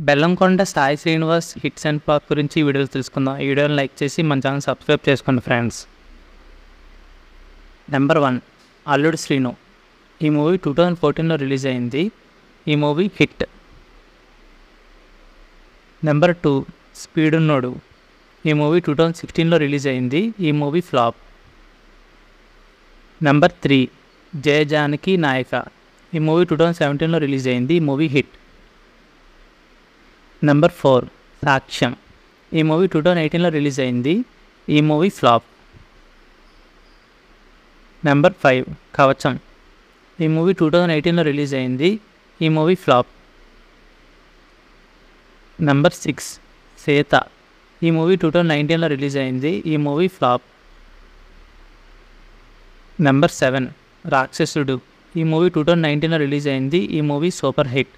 Bellamkonda Sai Srinivas hits and flop గురించి ఈ వీడియోలో తెలుసుకుందాం. ఈ వీడియోని లైక్ చేసి మన ఛానల్ సబ్స్క్రైబ్ చేసుకోండి ఫ్రెండ్స్. నెంబర్ 1 అల్లుడు శ్రీను. ఈ మూవీ 2014లో రిలీజ్ అయింది. ఈ మూవీ హిట్. నెంబర్ 2 స్పీడున్నోడు. ఈ మూవీ 2016లో రిలీజ్ అయింది. ఈ మూవీ ఫ్లాప్. నెంబర్ 3 జయ జానకి నాయక. ఈ మూవీ 2017లో రిలీజ్ అయింది. ఈ మూవీ హిట్. నెంబర్ 4 సాక్ష్యం. ఈ మూవీ 2018లో రిలీజ్ అయింది. ఈ మూవీ ఫ్లాప్. నెంబర్ 5 కవచం. ఈ మూవీ 2018లో రిలీజ్ అయింది. ఈ మూవీ ఫ్లాప్. నెంబర్ 6 సీత. ఈ మూవీ 2019లో రిలీజ్ అయింది. ఈ మూవీ ఫ్లాప్. నెంబర్ 7 రాక్షసుడు. ఈ మూవీ 2019లో రిలీజ్ అయింది. ఈ మూవీ సూపర్ హిట్.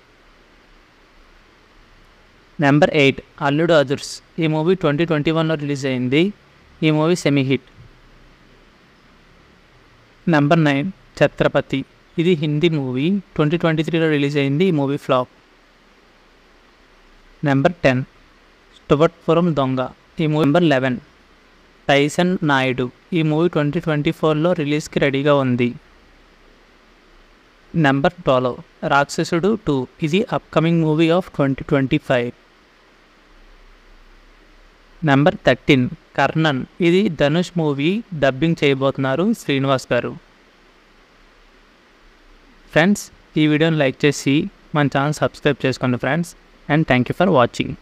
నెంబర్ 8 అల్లుడు అదుర్స్. ఈ మూవీ 2021లో రిలీజ్ అయింది. ఈ movie semi hit. Number 9 Chhatrapati. ఇది హిందీ మూవీ 2023లో రిలీజ్ అయింది. ఈ మూవీ ఫ్లాప్. నెంబర్ 10 స్టువర్ట్పురం దొంగ. ఈ మూవీ. Number 11 Tyson Naidu. ఈ మూవీ 2024లో రిలీజ్కి రెడీగా ఉంది. నెంబర్ 12 రాక్షసుడు 2. ఇది upcoming movie of 2025. Number 13 Karnan. ఇది ధనుష్ మూవీ డబ్బింగ్ చేయబోతున్నారు శ్రీనివాస్ గారు. ఫ్రెండ్స్, ఈ వీడియోని లైక్ చేసి మన ఛానల్ సబ్స్క్రైబ్ చేసుకోండి friends. And thank you for watching.